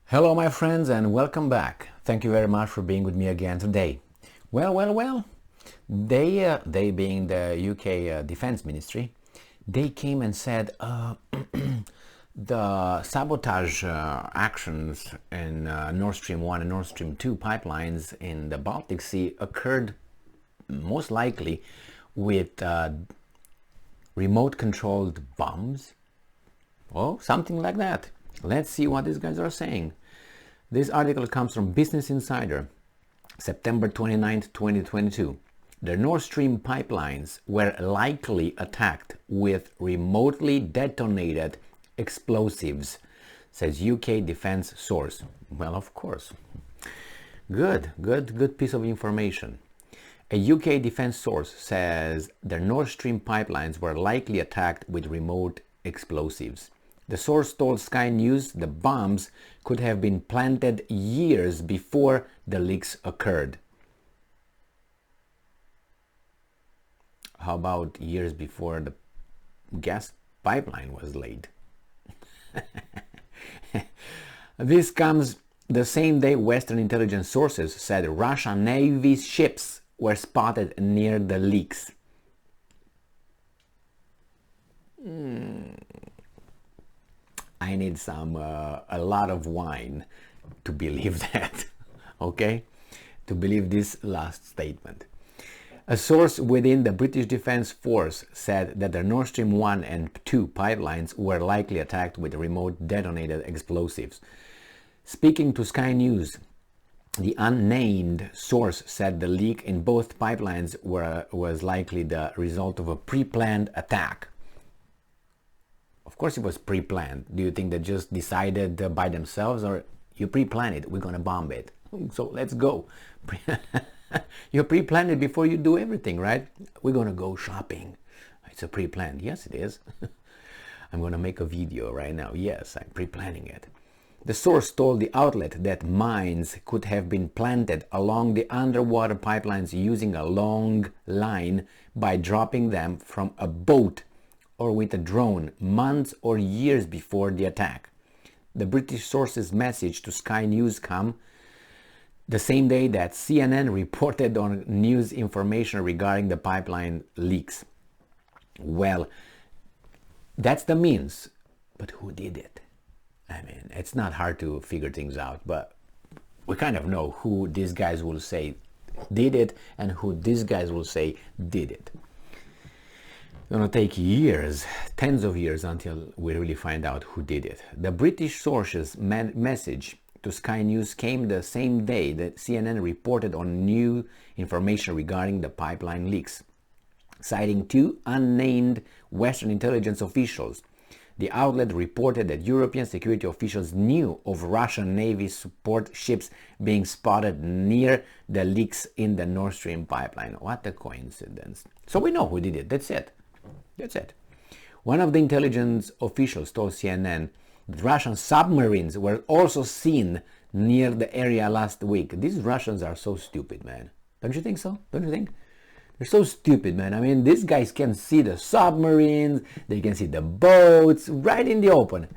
Hello my friends and welcome back. Thank you very much for being with me again today. Well, they being the UK Defense Ministry, they came and said the sabotage actions in Nord Stream 1 and Nord Stream 2 pipelines in the Baltic Sea occurred most likely with remote controlled bombs. Oh, something like that. Let's see what these guys are saying. This article comes from Business Insider, September 29th, 2022. The Nord Stream pipelines were likely attacked with remotely detonated explosives, says UK defense source. Well, of course. Good piece of information. A UK defense source says the Nord Stream pipelines were likely attacked with remote explosives. The source told Sky News the bombs could have been planted years before the leaks occurred. How about years before the gas pipeline was laid? This comes the same day Western intelligence sources said Russian Navy's ships were spotted near the leaks. I need a lot of wine to believe that, okay? To believe this last statement. A source within the British Defence Force said that the Nord Stream 1 and 2 pipelines were likely attacked with remote detonated explosives. Speaking to Sky News, the unnamed source said the leak in both pipelines was likely the result of a pre-planned attack. Of course it was pre-planned. Do you think they just decided by themselves, or you pre-plan it, we're gonna bomb it, so let's go? You pre-planned it before you do everything, right? We're gonna go shopping. It's a pre-planned. Yes, it is. I'm gonna make a video right now. Yes, I'm pre-planning it. The source told the outlet that mines could have been planted along the underwater pipelines using a long line by dropping them from a boat or with a drone months or years before the attack. The British source's message to Sky News come the same day that CNN reported on news information regarding the pipeline leaks. Well, that's the means, but who did it? I mean, it's not hard to figure things out, but we kind of know who these guys will say did it and who these guys will say did it. It's going to take years, tens of years, until we really find out who did it. The British source's message to Sky News came the same day that CNN reported on new information regarding the pipeline leaks. Citing two unnamed Western intelligence officials, the outlet reported that European security officials knew of Russian Navy support ships being spotted near the leaks in the Nord Stream pipeline. What a coincidence. So we know who did it. That's it. That's it. One of the intelligence officials told CNN that Russian submarines were also seen near the area last week. These Russians are so stupid, man. Don't you think so? Don't you think? They're so stupid, man. I mean, these guys can see the submarines, they can see the boats right in the open.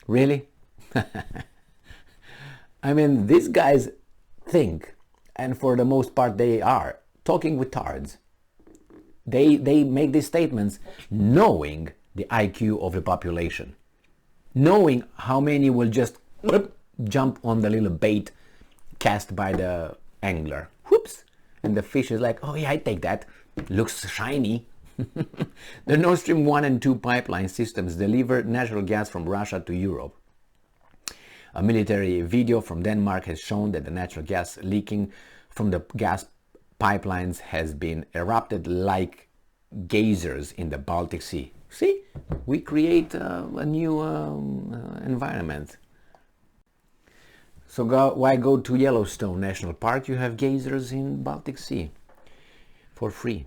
Really? I mean, these guys think, and for the most part they are, talking retards. They make these statements knowing the IQ of the population, knowing how many will just jump on the little bait cast by the angler. Whoops! And the fish is like, oh yeah, I take that. Looks shiny. The Nord Stream 1 and 2 pipeline systems deliver natural gas from Russia to Europe. A military video from Denmark has shown that the natural gas leaking from the gas pipelines has been erupted like geysers in the Baltic Sea. See, we create a new environment. So why go to Yellowstone National Park? You have geysers in Baltic Sea for free.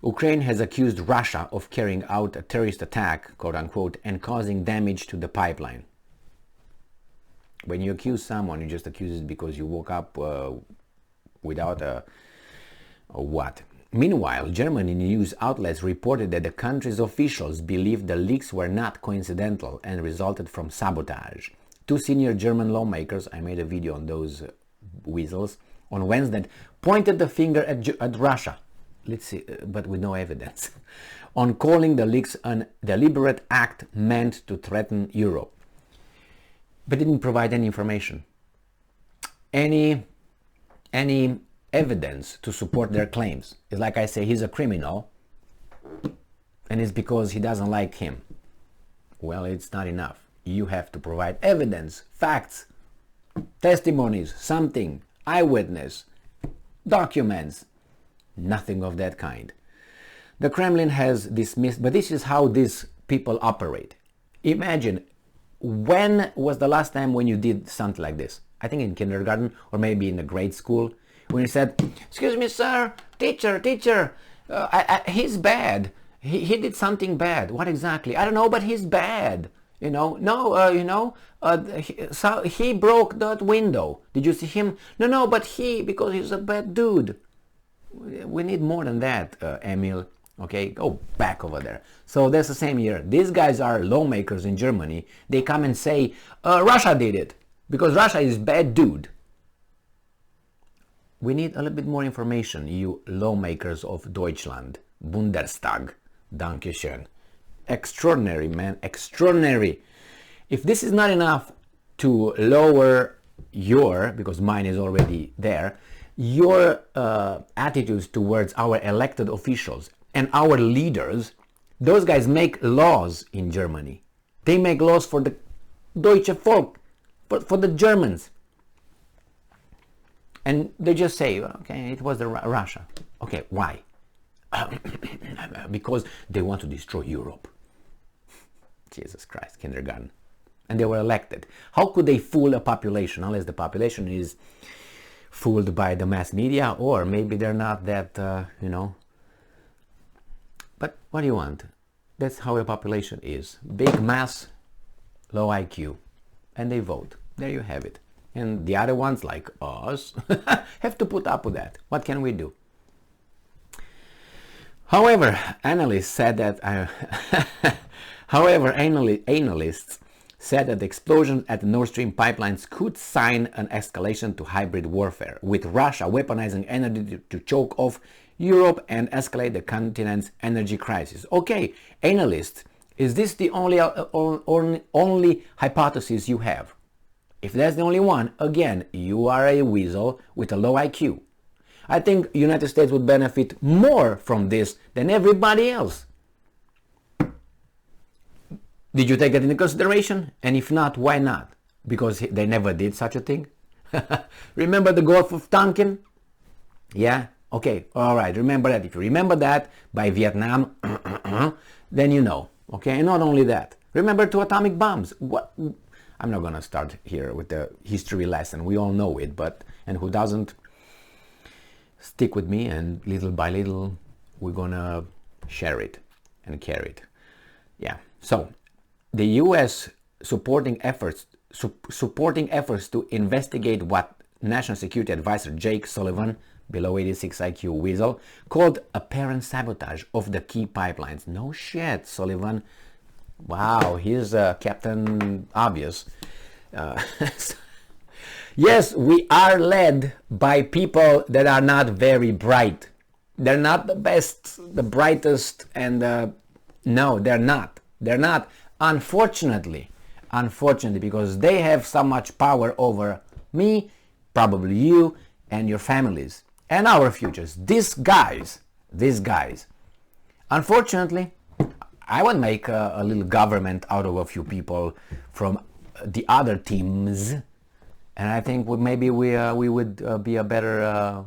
Ukraine has accused Russia of carrying out a terrorist attack, quote unquote, and causing damage to the pipeline. When you accuse someone, you just accuse it because you woke up without a what? Meanwhile, Germany news outlets reported that the country's officials believed the leaks were not coincidental and resulted from sabotage. Two senior German lawmakers, I made a video on those weasels on Wednesday, pointed the finger at Russia. Let's see, but with no evidence, on calling the leaks a deliberate act meant to threaten Europe, but didn't provide any information, any evidence to support their claims. It's like I say, he's a criminal, and it's because he doesn't like him. Well, it's not enough. You have to provide evidence, facts, testimonies, something, eyewitness, documents. Nothing of that kind. The Kremlin has dismissed, but this is how these people operate. Imagine, when was the last time when you did something like this? I think in kindergarten or maybe in a grade school, when you said, "Excuse me, sir, teacher, he's bad. He did something bad." What exactly? I don't know, but he's bad. So he broke that window. Did you see him? No, but because he's a bad dude. We need more than that, Emil. Okay, go back over there. So that's the same here. These guys are lawmakers in Germany. They come and say, Russia did it because Russia is bad dude. We need a little bit more information, you lawmakers of Deutschland. Bundestag. Dankeschön. Extraordinary, man. Extraordinary. If this is not enough to lower because mine is already there, your attitudes towards our elected officials and our leaders, those guys make laws in Germany. They make laws for the Deutsche Volk, for the Germans. And they just say, okay, it was Russia. Okay, why? Because they want to destroy Europe. Jesus Christ, kindergarten. And they were elected. How could they fool a population unless the population is fooled by the mass media, or maybe they're not that, But what do you want? That's how a population is. Big mass, low IQ. And they vote. There you have it. And the other ones, like us, have to put up with that. What can we do? However, analysts said that analysts said that the explosions at the Nord Stream pipelines could sign an escalation to hybrid warfare, with Russia weaponizing energy to choke off Europe and escalate the continent's energy crisis. Okay, analysts, is this the only hypothesis you have? If that's the only one, again, you are a weasel with a low IQ. I think the United States would benefit more from this than everybody else. Did you take it into consideration? And if not, why not? Because they never did such a thing? Remember the Gulf of Tonkin? Yeah? Okay, alright, remember that. If you remember that by Vietnam, then you know. Okay, and not only that. Remember 2 atomic bombs. What? I'm not going to start here with the history lesson. We all know it, and who doesn't, stick with me, and little by little we're going to share it and carry it. Yeah, so the US supporting efforts to investigate what National Security Advisor Jake Sullivan, below 86 IQ weasel, called apparent sabotage of the key pipelines. No shit, Sullivan. Wow, he's Captain Obvious. Yes, we are led by people that are not very bright. They're not the best, the brightest, and no, they're not. They're not. Unfortunately, because they have so much power over me, probably you, and your families, and our futures. These guys. Unfortunately, I would make a little government out of a few people from the other teams, and I think maybe we would be a better.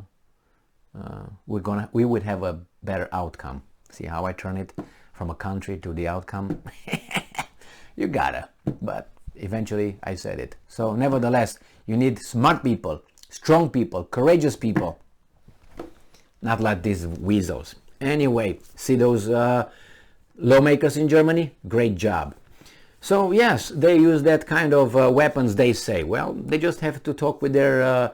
We would have a better outcome. See how I turn it from a country to the outcome? You gotta. But eventually I said it. So nevertheless, you need smart people, strong people, courageous people. Not like these weasels. Anyway, see those lawmakers in Germany? Great job. So yes, they use that kind of weapons, they say. Well, they just have to talk with their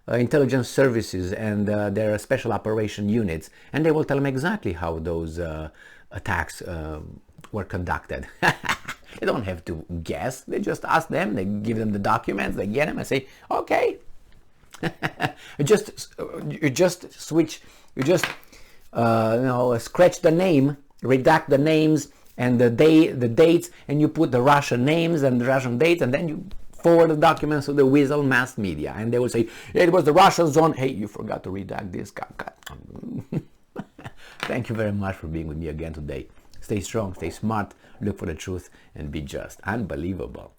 intelligence services and their special operation units, and they will tell them exactly how those attacks were conducted. They don't have to guess. They just ask them, they give them the documents, they get them and say, okay. you just switch, scratch the name, redact the names and the dates, and you put the Russian names and the Russian dates, and then you forward the documents to the Weasel mass media, and they will say, it was the Russian zone. Hey, you forgot to redact this. Thank you very much for being with me again today. Stay strong, stay smart, look for the truth, and be just. Unbelievable.